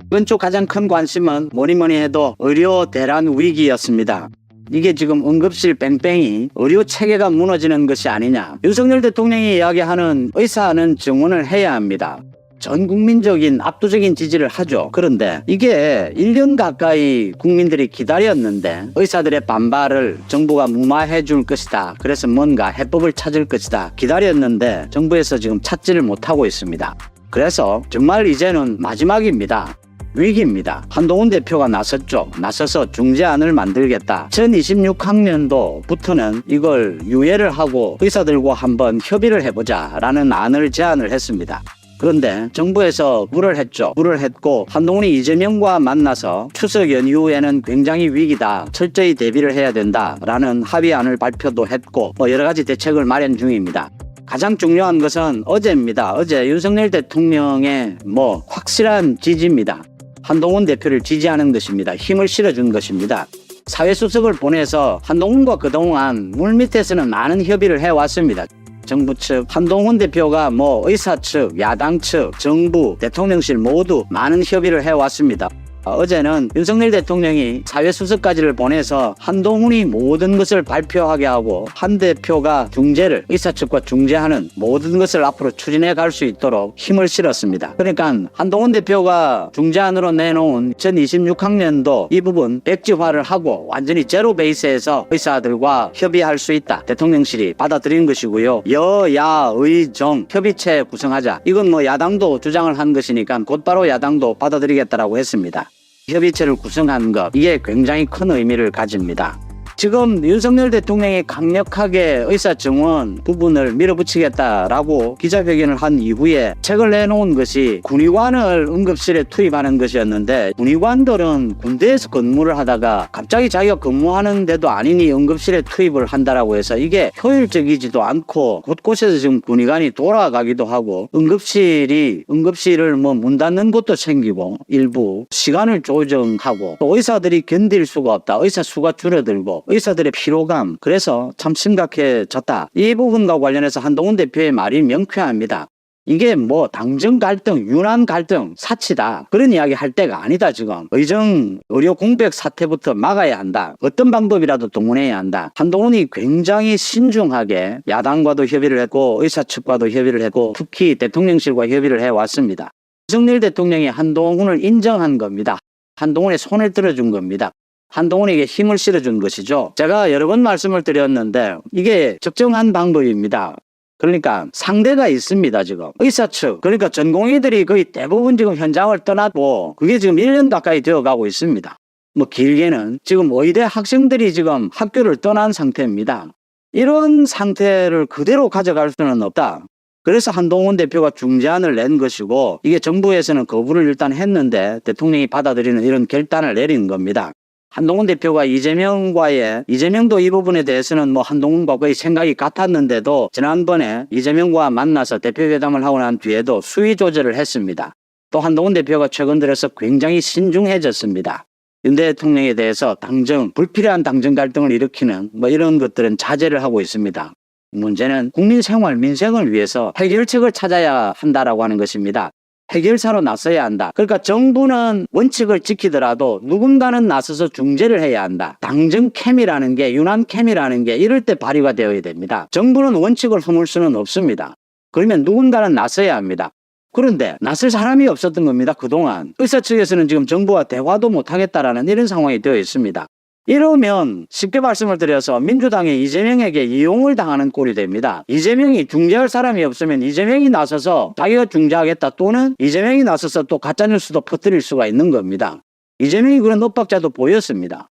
이번 주 가장 큰 관심은 뭐니 해도 의료 대란 위기였습니다. 이게 지금 응급실 뺑뺑이 의료 체계가 무너지는 것이 아니냐. 윤석열 대통령이 이야기하는 의사는 증원을 해야 합니다. 전 국민적인 압도적인 지지를 하죠. 그런데 이게 1년 가까이 국민들이 기다렸는데 의사들의 반발을 정부가 무마해 줄 것이다. 그래서 뭔가 해법을 찾을 것이다. 기다렸는데 정부에서 지금 찾지를 못하고 있습니다. 그래서 정말 이제는 마지막입니다. 위기입니다. 한동훈 대표가 나서서 중재안을 만들겠다. 2026학년도부터는 이걸 유예를 하고 의사들과 한번 협의를 해보자 라는 안을 제안을 했습니다. 그런데 정부에서 불을 했고 한동훈이 이재명과 만나서 추석 연휴에는 굉장히 위기다. 철저히 대비를 해야 된다라는 합의안을 발표도 했고 여러 가지 대책을 마련 중입니다. 가장 중요한 것은 어제입니다. 어제 윤석열 대통령의 확실한 지지입니다. 한동훈 대표를 지지하는 것입니다. 힘을 실어준 것입니다. 사회수석을 보내서 한동훈과 그동안 물밑에서는 많은 협의를 해왔습니다. 정부 측, 한동훈 대표가 의사 측, 야당 측, 정부, 대통령실 모두 많은 협의를 해왔습니다. 어제는 윤석열 대통령이 사회수석까지를 보내서 한동훈이 모든 것을 발표하게 하고 한 대표가 의사 측과 중재하는 모든 것을 앞으로 추진해 갈 수 있도록 힘을 실었습니다. 그러니까 한동훈 대표가 중재안으로 내놓은 2026학년도 이 부분 백지화를 하고 완전히 제로 베이스에서 의사들과 협의할 수 있다. 대통령실이 받아들인 것이고요. 여야의정 협의체 구성하자. 이건 야당도 주장을 한 것이니까 곧바로 야당도 받아들이겠다라고 했습니다. 협의체를 구성한 것, 이게 굉장히 큰 의미를 가집니다. 지금 윤석열 대통령이 강력하게 의사 증원 부분을 밀어붙이겠다라고 기자회견을 한 이후에 책을 내놓은 것이 군의관을 응급실에 투입하는 것이었는데, 군의관들은 군대에서 근무를 하다가 갑자기 자기가 근무하는 데도 아니니 응급실에 투입을 한다라고 해서 이게 효율적이지도 않고 곳곳에서 지금 군의관이 돌아가기도 하고 응급실을 문 닫는 곳도 생기고 일부 시간을 조정하고 또 의사들이 견딜 수가 없다. 의사 수가 줄어들고 의사들의 피로감, 그래서 참 심각해졌다. 이 부분과 관련해서 한동훈 대표의 말이 명쾌합니다. 이게 당정 갈등, 윤한 갈등, 사치다. 그런 이야기 할 때가 아니다. 지금 의료 공백 사태부터 막아야 한다. 어떤 방법이라도 동원해야 한다. 한동훈이 굉장히 신중하게 야당과도 협의를 했고 의사 측과도 협의를 했고 특히 대통령실과 협의를 해왔습니다. 윤석열 대통령이 한동훈을 인정한 겁니다. 한동훈의 손을 들어준 겁니다. 한동훈에게 힘을 실어준 것이죠. 제가 여러 번 말씀을 드렸는데 이게 적정한 방법입니다. 그러니까 상대가 있습니다. 지금 의사 측, 그러니까 전공의들이 거의 대부분 지금 현장을 떠났고 그게 지금 1년 가까이 되어가고 있습니다. 길게는 지금 의대 학생들이 지금 학교를 떠난 상태입니다. 이런 상태를 그대로 가져갈 수는 없다. 그래서 한동훈 대표가 중재안을 낸 것이고 이게 정부에서는 거부를 일단 했는데 대통령이 받아들이는 이런 결단을 내린 겁니다. 한동훈 대표가 이재명도 이 부분에 대해서는 한동훈과 거의 생각이 같았는데도 지난번에 이재명과 만나서 대표회담을 하고 난 뒤에도 수위 조절을 했습니다. 또 한동훈 대표가 최근 들어서 굉장히 신중해졌습니다. 윤 대통령에 대해서 불필요한 당정 갈등을 일으키는 이런 것들은 자제를 하고 있습니다. 문제는 국민 생활, 민생을 위해서 해결책을 찾아야 한다라고 하는 것입니다. 해결사로 나서야 한다. 그러니까 정부는 원칙을 지키더라도 누군가는 나서서 중재를 해야 한다. 당정 캠이라는 게, 윤한 캠이라는 게 이럴 때 발휘가 되어야 됩니다. 정부는 원칙을 허물 수는 없습니다. 그러면 누군가는 나서야 합니다. 그런데 나설 사람이 없었던 겁니다. 그동안 의사 측에서는 지금 정부와 대화도 못하겠다라는 이런 상황이 되어 있습니다. 이러면 쉽게 말씀을 드려서 민주당이 이재명에게 이용을 당하는 꼴이 됩니다. 이재명이 중재할 사람이 없으면 이재명이 나서서 자기가 중재하겠다, 또는 이재명이 나서서 또 가짜뉴스도 퍼뜨릴 수가 있는 겁니다. 이재명이 그런 엇박자도 보였습니다.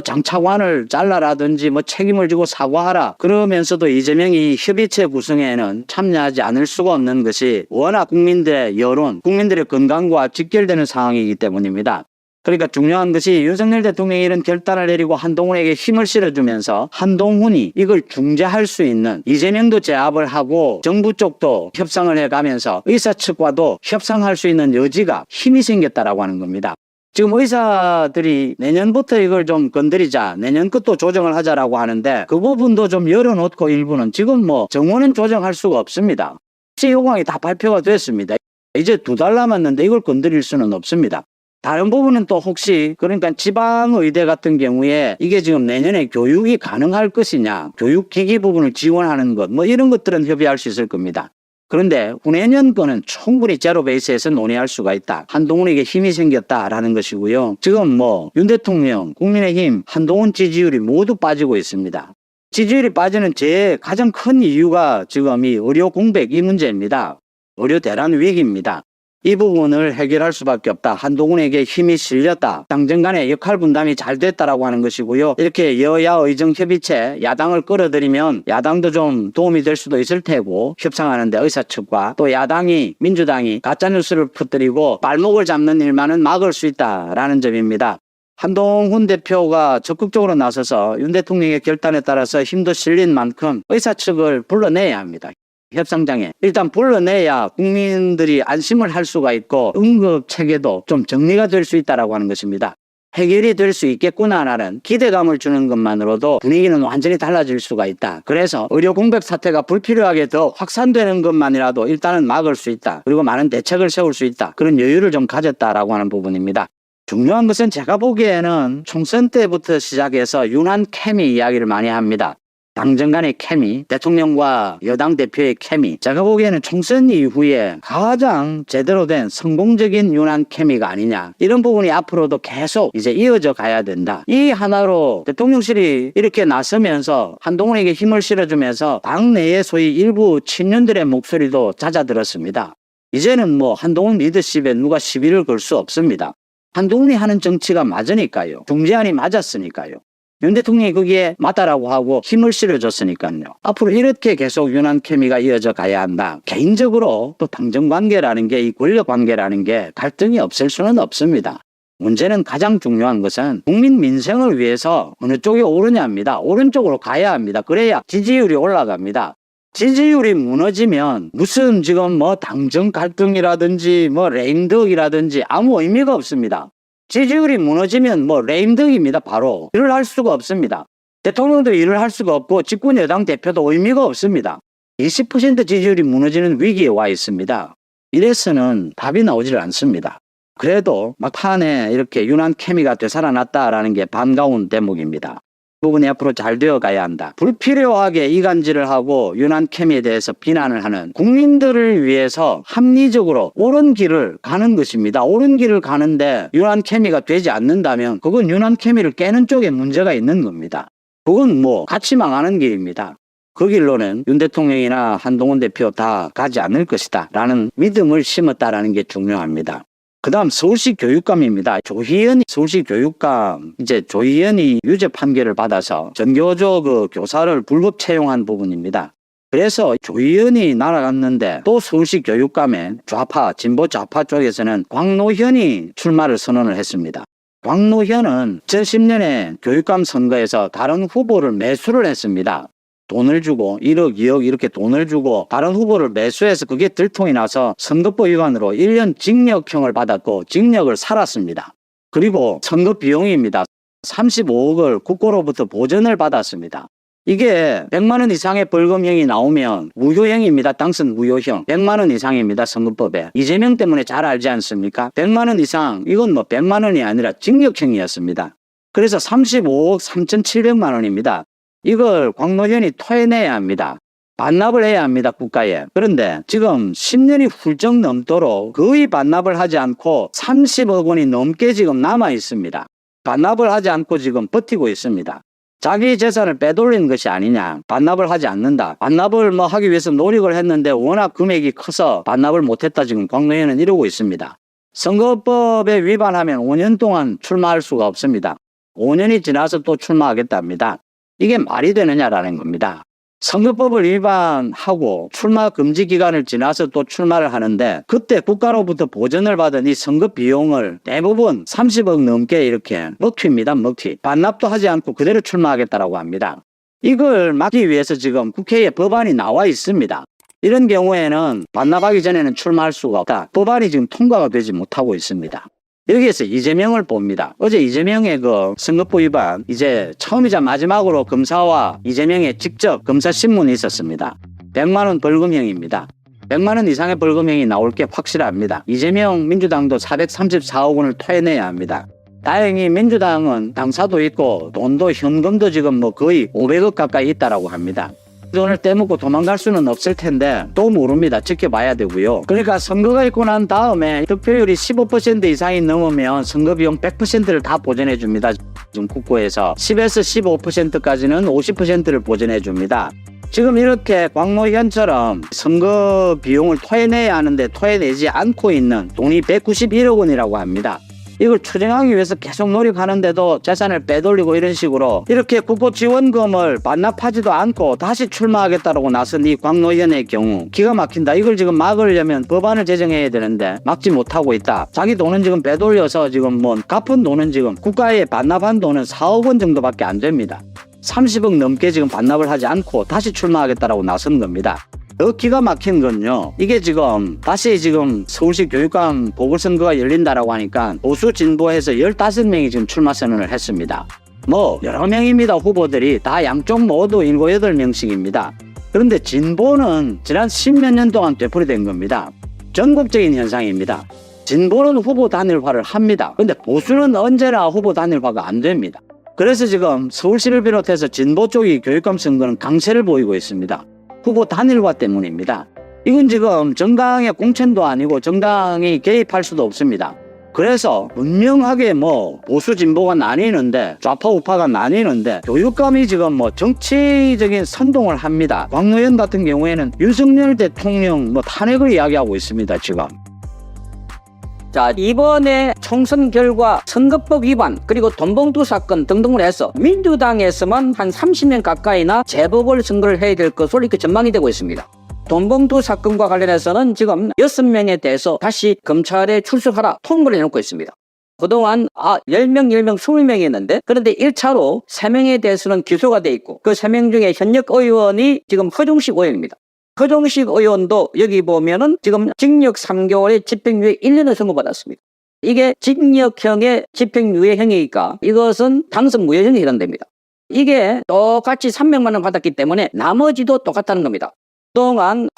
장차관을 잘라라든지 책임을 지고 사과하라 그러면서도 이재명이 협의체 구성에는 참여하지 않을 수가 없는 것이 워낙 국민들의 여론, 국민들의 건강과 직결되는 상황이기 때문입니다. 그러니까 중요한 것이 윤석열 대통령이 이런 결단을 내리고 한동훈에게 힘을 실어주면서 한동훈이 이걸 중재할 수 있는, 이재명도 제압을 하고 정부 쪽도 협상을 해가면서 의사 측과도 협상할 수 있는 여지가, 힘이 생겼다라고 하는 겁니다. 지금 의사들이 내년부터 이걸 좀 건드리자, 내년 것도 조정을 하자라고 하는데 그 부분도 좀 열어놓고 일부는 지금 정원은 조정할 수가 없습니다. 요강이 다 발표가 됐습니다. 이제 2달 남았는데 이걸 건드릴 수는 없습니다. 다른 부분은 또 혹시 그러니까 지방의대 같은 경우에 이게 지금 내년에 교육이 가능할 것이냐, 교육기기 부분을 지원하는 것, 뭐 이런 것들은 협의할 수 있을 겁니다. 그런데 후내년 거는 충분히 제로 베이스에서 논의할 수가 있다. 한동훈에게 힘이 생겼다라는 것이고요. 지금 뭐 윤 대통령, 국민의힘, 한동훈 지지율이 모두 빠지고 있습니다. 지지율이 빠지는 제 가장 큰 이유가 지금 이 의료 공백 이 문제입니다. 의료 대란 위기입니다. 이 부분을 해결할 수밖에 없다. 한동훈에게 힘이 실렸다. 당정 간의 역할 분담이 잘 됐다라고 하는 것이고요. 이렇게 여야 의정 협의체 야당을 끌어들이면 야당도 좀 도움이 될 수도 있을 테고 협상하는데 의사 측과 또 야당이 민주당이 가짜뉴스를 퍼뜨리고 발목을 잡는 일만은 막을 수 있다라는 점입니다. 한동훈 대표가 적극적으로 나서서 윤 대통령의 결단에 따라서 힘도 실린 만큼 의사 측을 불러내야 합니다. 협상장에 일단 불러내야 국민들이 안심을 할 수가 있고 응급체계도 좀 정리가 될 수 있다라고 하는 것입니다. 해결이 될 수 있겠구나라는 기대감을 주는 것만으로도 분위기는 완전히 달라질 수가 있다. 그래서 의료 공백 사태가 불필요하게 더 확산되는 것만이라도 일단은 막을 수 있다. 그리고 많은 대책을 세울 수 있다. 그런 여유를 좀 가졌다라고 하는 부분입니다. 중요한 것은 제가 보기에는 총선 때부터 시작해서 윤한 케미 이야기를 많이 합니다. 당정 간의 케미, 대통령과 여당 대표의 케미. 제가 보기에는 총선 이후에 가장 제대로 된 성공적인 윤한 케미가 아니냐. 이런 부분이 앞으로도 계속 이제 이어져 가야 된다. 이 하나로 대통령실이 이렇게 나서면서 한동훈에게 힘을 실어주면서 당내의 소위 일부 친윤들의 목소리도 잦아들었습니다. 이제는 뭐 한동훈 리더십에 누가 시비를 걸 수 없습니다. 한동훈이 하는 정치가 맞으니까요. 중재안이 맞았으니까요. 윤 대통령이 거기에 맞다라고 하고 힘을 실어줬으니까요. 앞으로 이렇게 계속 윤한 케미가 이어져 가야 한다. 개인적으로 또 당정관계라는 게 이 권력관계라는 게 갈등이 없을 수는 없습니다. 문제는 가장 중요한 것은 국민 민생을 위해서 어느 쪽이 오르냐입니다. 오른쪽으로 가야 합니다. 그래야 지지율이 올라갑니다. 지지율이 무너지면 무슨 지금 뭐 당정 갈등이라든지 뭐 레임덕이라든지 아무 의미가 없습니다. 지지율이 무너지면 뭐 레임덕입니다. 바로 일을 할 수가 없습니다. 대통령도 일을 할 수가 없고 집권 여당 대표도 의미가 없습니다. 20% 지지율이 무너지는 위기에 와 있습니다. 이래서는 답이 나오질 않습니다. 그래도 막판에 이렇게 윤한 케미가 되살아났다라는 게 반가운 대목입니다. 부분이 앞으로 잘 되어 가야 한다. 불필요하게 이간질을 하고 윤한 케미에 대해서 비난을 하는 국민들을 위해서 합리적으로 옳은 길을 가는 것입니다. 옳은 길을 가는데 윤한 케미가 되지 않는다면 그건 윤한 케미를 깨는 쪽에 문제가 있는 겁니다. 그건 뭐 같이 망하는 길입니다. 그 길로는 윤 대통령이나 한동훈 대표 다 가지 않을 것이다 라는 믿음을 심었다라는 게 중요합니다. 그 다음 서울시 교육감입니다. 조희연 서울시 교육감, 이제 조희연이 유죄 판결을 받아서 전교조 그 교사를 불법 채용한 부분입니다. 그래서 조희연이 날아갔는데 또 서울시 교육감에 좌파, 진보 좌파 쪽에서는 광노현이 출마를 선언을 했습니다. 광노현은 2010년에 교육감 선거에서 다른 후보를 매수를 했습니다. 돈을 주고 1억, 2억 이렇게 돈을 주고 다른 후보를 매수해서 그게 들통이 나서 선거법 위반으로 1년 징역형을 받았고 징역을 살았습니다. 그리고 선거 비용입니다. 35억을 국고로부터 보전을 받았습니다. 이게 100만 원 이상의 벌금형이 나오면 무효형입니다. 당선 무효형. 100만 원 이상입니다. 선거법에. 이재명 때문에 잘 알지 않습니까? 100만 원 이상, 이건 뭐 100만 원이 아니라 징역형이었습니다. 그래서 35억 3,700만 원입니다. 이걸 광노현이 토해내야 합니다. 반납을 해야 합니다. 국가에. 그런데 지금 10년이 훌쩍 넘도록 거의 반납을 하지 않고 30억 원이 넘게 지금 남아 있습니다. 반납을 하지 않고 지금 버티고 있습니다. 자기 재산을 빼돌리는 것이 아니냐. 반납을 하지 않는다. 반납을 뭐 하기 위해서 노력을 했는데 워낙 금액이 커서 반납을 못했다 지금 광노현은 이러고 있습니다. 선거법에 위반하면 5년 동안 출마할 수가 없습니다. 5년이 지나서 또 출마하겠답니다. 이게 말이 되느냐라는 겁니다. 선거법을 위반하고 출마 금지 기간을 지나서 또 출마를 하는데 그때 국가로부터 보전을 받은 이 선거 비용을 대부분 30억 넘게 이렇게 먹튀입니다. 먹튀. 반납도 하지 않고 그대로 출마하겠다라고 합니다. 이걸 막기 위해서 지금 국회에 법안이 나와 있습니다. 이런 경우에는 반납하기 전에는 출마할 수가 없다. 법안이 지금 통과가 되지 못하고 있습니다. 여기에서 이재명을 봅니다. 어제 이재명의 그 선거법 위반 이제 처음이자 마지막으로 검사와 이재명의 직접 검사 신문이 있었습니다. 100만 원 벌금형입니다. 100만 원 이상의 벌금형이 나올 게 확실합니다. 이재명 민주당도 434억 원을 토해내야 합니다. 다행히 민주당은 당사도 있고 돈도 현금도 지금 뭐 거의 500억 가까이 있다라고 합니다. 돈을 떼먹고 도망갈 수는 없을 텐데 또 모릅니다. 지켜봐야 되고요. 그러니까 선거가 있고 난 다음에 득표율이 15% 이상이 넘으면 선거비용 100%를 다 보전해 줍니다. 지금 국고에서 10에서 15%까지는 50%를 보전해 줍니다. 지금 이렇게 광노현처럼 선거 비용을 토해내야 하는데 토해내지 않고 있는 돈이 191억 원이라고 합니다. 이걸 추징하기 위해서 계속 노력하는데도 재산을 빼돌리고 이런 식으로 이렇게 국고 지원금을 반납하지도 않고 다시 출마하겠다라고 나선 이 광노현의 경우 기가 막힌다. 이걸 지금 막으려면 법안을 제정해야 되는데 막지 못하고 있다. 자기 돈은 지금 빼돌려서 지금 뭐 갚은 돈은 지금 국가에 반납한 돈은 4억 원 정도밖에 안 됩니다. 30억 넘게 지금 반납을 하지 않고 다시 출마하겠다라고 나선 겁니다. 더 기가 막힌 건요. 이게 지금 다시 지금 서울시 교육감 보궐선거가 열린다라고 하니까 보수 진보해서 15명이 지금 출마 선언을 했습니다. 뭐 여러 명입니다. 후보들이 다 양쪽 모두 7, 8명씩입니다. 그런데 진보는 지난 10몇 년 동안 되풀이된 겁니다. 전국적인 현상입니다. 진보는 후보 단일화를 합니다. 근데 보수는 언제나 후보 단일화가 안 됩니다. 그래서 지금 서울시를 비롯해서 진보 쪽이 교육감 선거는 강세를 보이고 있습니다. 후보 단일화 때문입니다. 이건 지금 정당의 공천도 아니고 정당이 개입할 수도 없습니다. 그래서 분명하게 뭐 보수 진보가 나뉘는데 좌파 우파가 나뉘는데 교육감이 지금 뭐 정치적인 선동을 합니다. 광노현 같은 경우에는 윤석열 대통령 뭐 탄핵을 이야기하고 있습니다. 지금. 자, 이번에 총선 결과 선거법 위반 그리고 돈봉투 사건 등등을 해서 민주당에서만 한 30년 가까이나 재보궐선거를 해야 될 것으로 이렇게 전망이 되고 있습니다. 돈봉투 사건과 관련해서는 지금 6명에 대해서 다시 검찰에 출석하라 통보를 해놓고 있습니다. 그동안 10명, 20명이 있는데 그런데 1차로 3명에 대해서는 기소가 돼 있고 그 3명 중에 현역 의원이 지금 허종식 의원입니다. 허종식 의원도 여기 보면은 지금 징역 3개월에 집행유예 1년을 선고받았습니다. 이게 징역형의 집행유예형이니까 이것은 당선 무효형에 해당됩니다. 이게 똑같이 300만 원 받았기 때문에 나머지도 똑같다는 겁니다. 그동안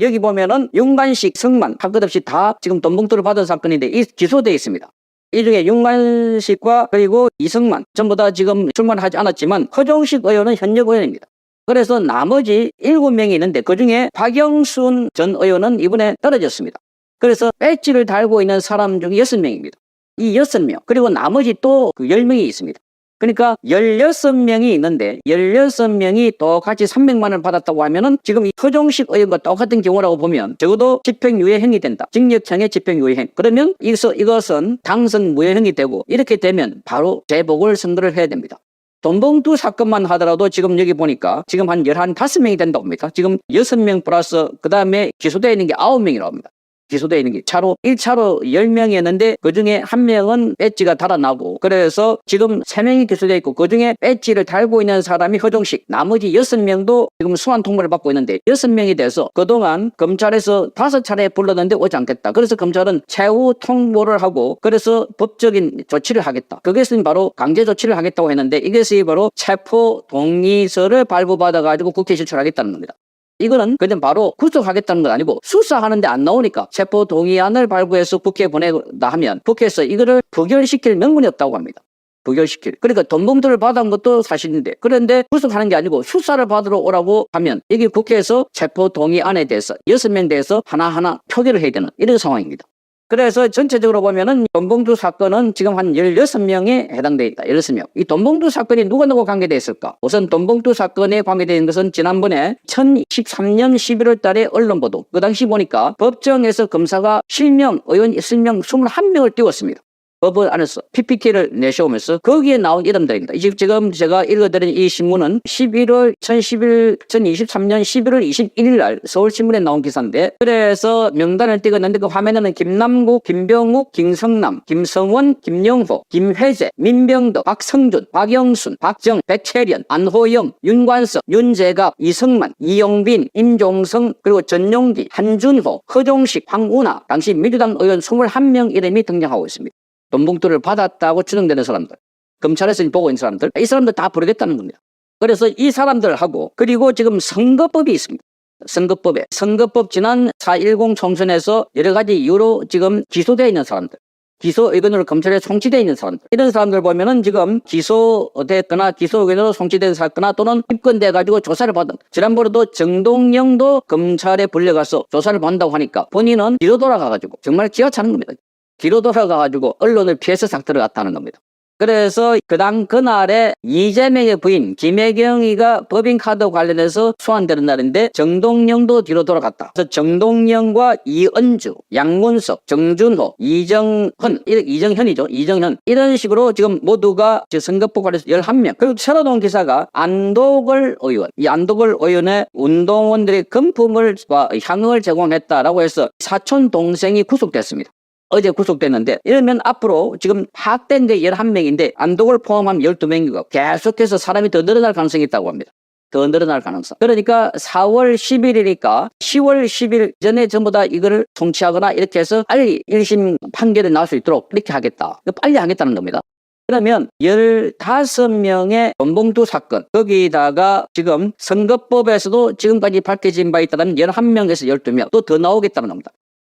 여기 보면은 윤관식, 성만 할 것 없이 다 지금 돈봉투를 받은 사건인데 기소되어 있습니다. 이 중에 윤관식과 그리고 이성만 전부 다 지금 출마하지 않았지만 허종식 의원은 현역 의원입니다. 그래서 나머지 7명이 있는데 그중에 박영순 전 의원은 이번에 떨어졌습니다. 그래서 배지를 달고 있는 사람 중에 6명입니다. 이 6명 그리고 나머지 또 10명이 있습니다. 그러니까 16명이 있는데 16명이 똑같이 300만 원을 받았다고 하면은 지금 이 허종식 의원과 똑같은 경우라고 보면 적어도 집행유예형이 된다. 징역형의 집행유예형. 그러면 이것은 당선 무효형이 되고 이렇게 되면 바로 재보궐선거를 해야 됩니다. 돈봉투 사건만 하더라도 지금 여기 보니까 지금 한 15명이 된다고 합니다. 지금 6명 플러스 그 다음에 기소되어 있는 게 9명이라고 합니다. 기소되어 있는 게 1차로 10명이었는데 그중에 1명은 배지가 달아나고 그래서 지금 3명이 기소되어 있고 그중에 배지를 달고 있는 사람이 허종식 나머지 6명도 지금 소환 통보를 받고 있는데 6명이 돼서 그동안 검찰에서 5차례 불렀는데 오지 않겠다. 그래서 검찰은 최후 통보를 하고 그래서 법적인 조치를 하겠다. 그것은 바로 강제 조치를 하겠다고 했는데 이것이 바로 체포 동의서를 발부받아 가지고 국회에 제출하겠다는 겁니다. 이거는 그냥 바로 구속하겠다는 건 아니고 수사하는데 안 나오니까 체포 동의안을 발부해서 국회에 보내다 하면 국회에서 이거를 부결시킬 명분이 없다고 합니다. 부결시킬. 그러니까 돈봉투를 받은 것도 사실인데 그런데 구속하는 게 아니고 수사를 받으러 오라고 하면 이게 국회에서 체포 동의안에 대해서 6명 대해서 하나하나 표결을 해야 되는 이런 상황입니다. 그래서 전체적으로 보면은 돈봉투 사건은 지금 한 16명에 해당되어 있다. 16명. 이 돈봉투 사건이 누가 관계되어 있을까? 우선 돈봉투 사건에 관계된 것은 지난번에 2013년 11월 달에 언론 보도. 그 당시 보니까 법정에서 검사가 실명, 의원 실명 21명을 띄웠습니다. 법원 안에서 PPT를 내셔오면서 거기에 나온 이름들입니다. 지금 제가 읽어드린 이 신문은 2023년 11월 21일 날 서울신문에 나온 기사인데 그래서 명단을 찍었는데 그 화면에는 김남국, 김병욱, 김성남, 김성원, 김영호, 김회재, 민병덕, 박성준, 박영순, 박정, 백채련, 안호영, 윤관석, 윤재갑, 이성만, 이영빈, 임종성 그리고 전용기, 한준호, 허종식, 황운하 당시 민주당 의원 21명 이름이 등장하고 있습니다. 돈봉투를 받았다고 추정되는 사람들, 검찰에서 보고 있는 사람들, 이 사람들 다 부르겠다는 겁니다. 그래서 이 사람들하고 그리고 지금 선거법이 있습니다. 선거법에 선거법 지난 4.10 총선에서 여러 가지 이유로 지금 기소되어 있는 사람들, 기소 의견으로 검찰에 송치되어 있는 사람들, 이런 사람들 보면은 지금 기소됐거나 기소 의견으로 송치된 사거나 또는 입건돼 가지고 조사를 받은, 지난번에도 정동영도 검찰에 불려가서 조사를 받는다고 하니까 본인은 뒤로 돌아가 가지고 정말 기가 차는 겁니다. 뒤로 돌아가 가지고 언론을 피해서 싹 들어갔다는 겁니다. 그래서 그날에 이재명의 부인 김혜경이가 법인카드 관련해서 소환되는 날인데 정동영도 뒤로 돌아갔다. 그래서 정동영과 이은주, 양문석, 정준호, 이정현이죠. 이정현. 이런 식으로 지금 모두가 선거법 관련해서 11명. 그리고 새로 나온 기사가 안도걸 의원. 이 안도걸 의원의 운동원들의 금품을 향응을 제공했다라고 해서 사촌 동생이 구속됐습니다. 어제 구속됐는데, 이러면 앞으로 지금 파악된 게 11명인데 안독을 포함하면 12명이고 계속해서 사람이 더 늘어날 가능성이 있다고 합니다. 더 늘어날 가능성. 그러니까 4월 10일이니까 10월 10일 전에 전부 다 이거를 통치하거나 이렇게 해서 빨리 1심 판결이 나올 수 있도록 이렇게 하겠다. 빨리 하겠다는 겁니다. 그러면 15명의 돈봉투 사건, 거기다가 지금 선거법에서도 지금까지 밝혀진 바 있다면 11명에서 12명 또 더 나오겠다는 겁니다.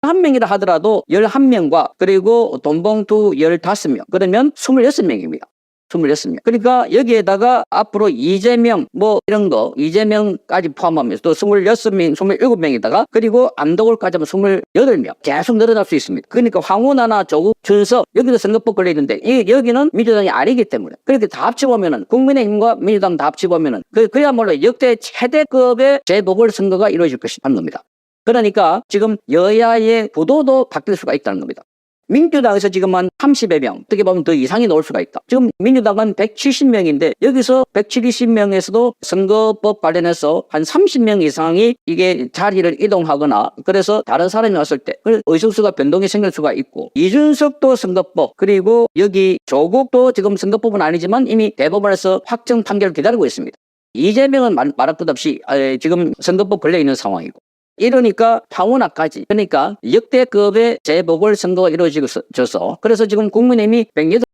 한 명이라 하더라도 11명과 그리고 돈봉투 15명, 그러면 26명입니다. 26명. 그러니까 여기에다가 앞으로 이재명 이런 거 이재명까지 포함하면서 또 26명, 27명에다가 그리고 안도걸까지 하면 28명 계속 늘어날 수 있습니다. 그러니까 황운하나 조국, 준석 여기도 선거법 걸려 있는데 여기는 민주당이 아니기 때문에 그렇게 다 합쳐보면은 국민의힘과 민주당 다 합쳐보면은 그야말로 역대 최대급의 재보궐선거가 이루어질 것이라는 겁니다. 그러니까 지금 여야의 구도도 바뀔 수가 있다는 겁니다. 민주당에서 지금 한 30여 명, 어떻게 보면 더 이상이 나올 수가 있다. 지금 민주당은 170명인데 여기서 170명에서도 선거법 관련해서 한 30명 이상이 이게 자리를 이동하거나 그래서 다른 사람이 왔을 때 의석수가 변동이 생길 수가 있고, 이준석도 선거법, 그리고 여기 조국도 지금 선거법은 아니지만 이미 대법원에서 확정 판결을 기다리고 있습니다. 이재명은 말할 것 없이 지금 선거법 걸려 있는 상황이고, 이러니까 황운하까지, 그러니까 역대급의 재보궐선거가 이루어져서 그래서 지금 국민의힘이 108